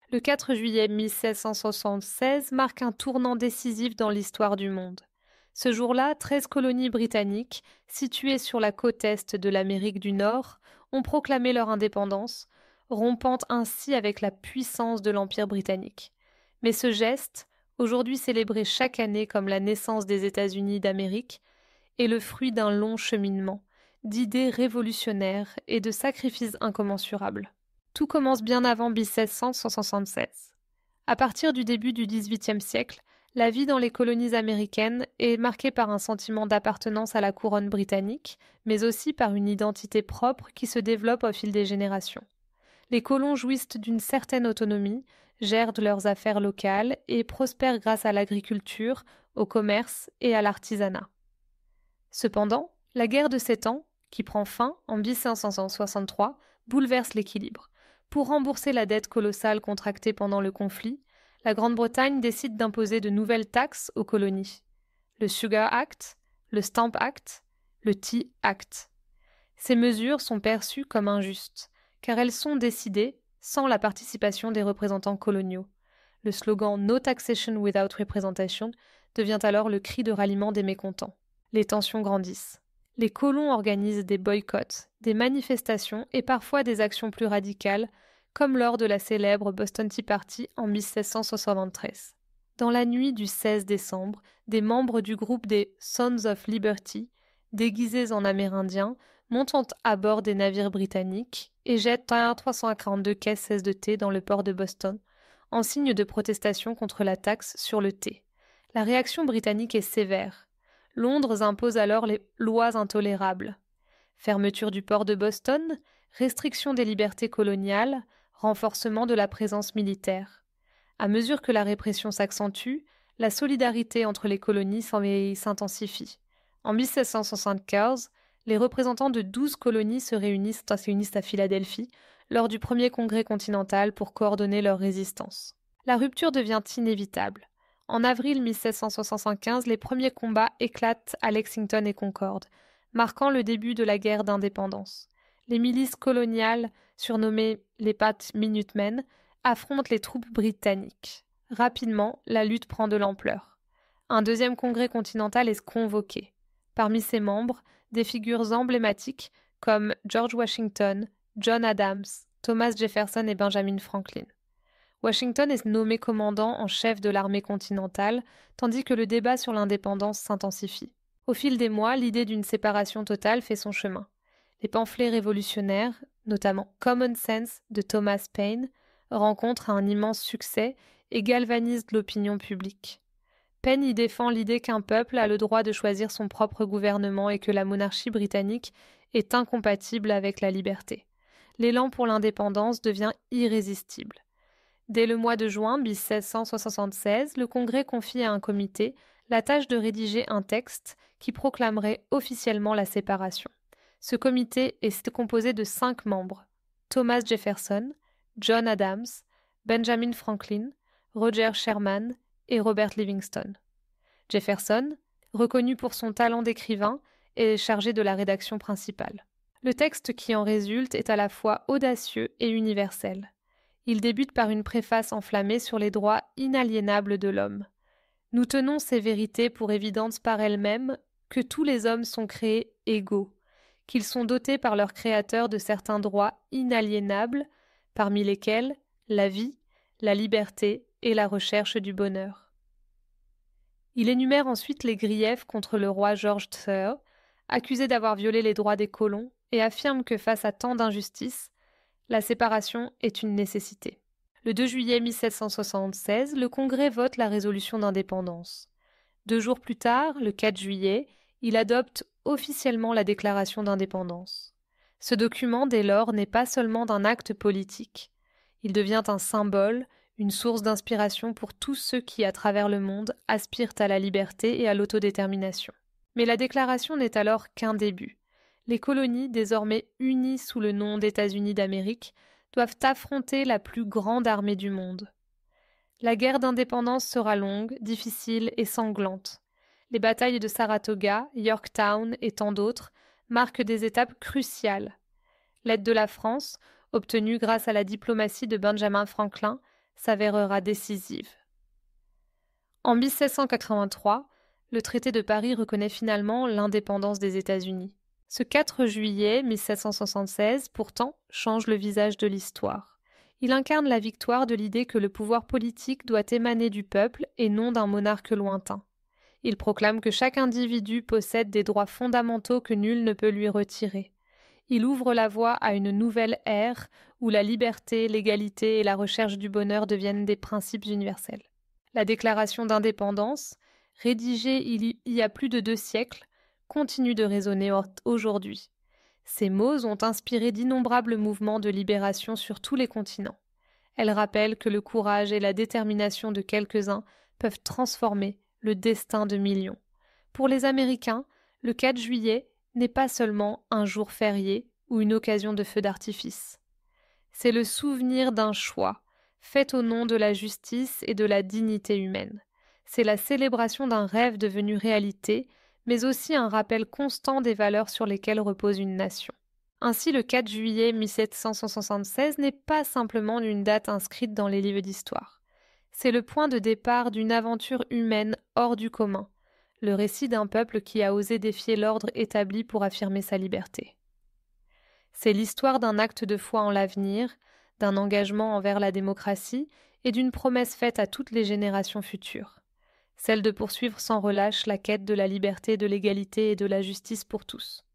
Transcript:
Le 4 juillet 1676 marque un tournant décisif dans l'histoire du monde. Ce jour-là, 13 colonies britanniques, situées sur la côte est de l'Amérique du Nord, ont proclamé leur indépendance, rompant ainsi avec la puissance de l'Empire britannique. Mais ce geste, aujourd'hui célébré chaque année comme la naissance des États-Unis d'Amérique, est le fruit d'un long cheminement, d'idées révolutionnaires et de sacrifices incommensurables. Tout commence bien avant 1776. À partir du début du XVIIIe siècle, la vie dans les colonies américaines est marquée par un sentiment d'appartenance à la couronne britannique, mais aussi par une identité propre qui se développe au fil des générations. Les colons jouissent d'une certaine autonomie, gèrent leurs affaires locales et prospèrent grâce à l'agriculture, au commerce et à l'artisanat. Cependant, la guerre de 7 ans, qui prend fin en 1563, bouleverse l'équilibre. Pour rembourser la dette colossale contractée pendant le conflit, la Grande-Bretagne décide d'imposer de nouvelles taxes aux colonies. Le Sugar Act, le Stamp Act, le Tea Act. Ces mesures sont perçues comme injustes, car elles sont décidées sans la participation des représentants coloniaux. Le slogan No taxation without representation devient alors le cri de ralliement des mécontents. Les tensions grandissent. Les colons organisent des boycotts, des manifestations et parfois des actions plus radicales, comme lors de la célèbre Boston Tea Party en 1773. Dans la nuit du 16 décembre, des membres du groupe des Sons of Liberty, déguisés en Amérindiens, montent à bord des navires britanniques et jettent 342 caisses de thé dans le port de Boston, en signe de protestation contre la taxe sur le thé. La réaction britannique est sévère. Londres impose alors les lois intolérables. Fermeture du port de Boston, restriction des libertés coloniales, renforcement de la présence militaire. À mesure que la répression s'accentue, la solidarité entre les colonies s'intensifie. En 1775, les représentants de 12 colonies se réunissent à Philadelphie lors du premier congrès continental pour coordonner leur résistance. La rupture devient inévitable. En avril 1775, les premiers combats éclatent à Lexington et Concord, marquant le début de la guerre d'indépendance. Les milices coloniales, surnommées les Pat Minutemen, affrontent les troupes britanniques. Rapidement, la lutte prend de l'ampleur. Un deuxième congrès continental est convoqué. Parmi ses membres, des figures emblématiques comme George Washington, John Adams, Thomas Jefferson et Benjamin Franklin. Washington est nommé commandant en chef de l'armée continentale, tandis que le débat sur l'indépendance s'intensifie. Au fil des mois, l'idée d'une séparation totale fait son chemin. Les pamphlets révolutionnaires, notamment Common Sense de Thomas Paine, rencontrent un immense succès et galvanisent l'opinion publique. Paine y défend l'idée qu'un peuple a le droit de choisir son propre gouvernement et que la monarchie britannique est incompatible avec la liberté. L'élan pour l'indépendance devient irrésistible. Dès le mois de juin 1776, le Congrès confie à un comité la tâche de rédiger un texte qui proclamerait officiellement la séparation. Ce comité est composé de 5 membres: Thomas Jefferson, John Adams, Benjamin Franklin, Roger Sherman et Robert Livingston. Jefferson, reconnu pour son talent d'écrivain, est chargé de la rédaction principale. Le texte qui en résulte est à la fois audacieux et universel. Il débute par une préface enflammée sur les droits inaliénables de l'homme. Nous tenons ces vérités pour évidentes par elles-mêmes, que tous les hommes sont créés égaux, qu'ils sont dotés par leur Créateur de certains droits inaliénables, parmi lesquels la vie, la liberté et la recherche du bonheur. Il énumère ensuite les griefs contre le roi George III, accusé d'avoir violé les droits des colons, et affirme que face à tant d'injustices, la séparation est une nécessité. Le 2 juillet 1776, le Congrès vote la résolution d'indépendance. 2 jours plus tard, le 4 juillet, il adopte officiellement la déclaration d'indépendance. Ce document, dès lors, n'est pas seulement d'un acte politique. Il devient un symbole, une source d'inspiration pour tous ceux qui, à travers le monde, aspirent à la liberté et à l'autodétermination. Mais la déclaration n'est alors qu'un début. Les colonies, désormais unies sous le nom d'États-Unis d'Amérique, doivent affronter la plus grande armée du monde. La guerre d'indépendance sera longue, difficile et sanglante. Les batailles de Saratoga, Yorktown et tant d'autres marquent des étapes cruciales. L'aide de la France, obtenue grâce à la diplomatie de Benjamin Franklin, s'avérera décisive. En 1783, le traité de Paris reconnaît finalement l'indépendance des États-Unis. Ce 4 juillet 1776, pourtant, change le visage de l'histoire. Il incarne la victoire de l'idée que le pouvoir politique doit émaner du peuple et non d'un monarque lointain. Il proclame que chaque individu possède des droits fondamentaux que nul ne peut lui retirer. Il ouvre la voie à une nouvelle ère où la liberté, l'égalité et la recherche du bonheur deviennent des principes universels. La déclaration d'indépendance, rédigée il y a plus de 2 siècles, continue de résonner aujourd'hui. Ces mots ont inspiré d'innombrables mouvements de libération sur tous les continents. Elle rappelle que le courage et la détermination de quelques-uns peuvent transformer le destin de millions. Pour les Américains, le 4 juillet n'est pas seulement un jour férié ou une occasion de feu d'artifice. C'est le souvenir d'un choix, fait au nom de la justice et de la dignité humaine. C'est la célébration d'un rêve devenu réalité, mais aussi un rappel constant des valeurs sur lesquelles repose une nation. Ainsi, le 4 juillet 1776 n'est pas simplement une date inscrite dans les livres d'histoire. C'est le point de départ d'une aventure humaine hors du commun, le récit d'un peuple qui a osé défier l'ordre établi pour affirmer sa liberté. C'est l'histoire d'un acte de foi en l'avenir, d'un engagement envers la démocratie et d'une promesse faite à toutes les générations futures, celle de poursuivre sans relâche la quête de la liberté, de l'égalité et de la justice pour tous.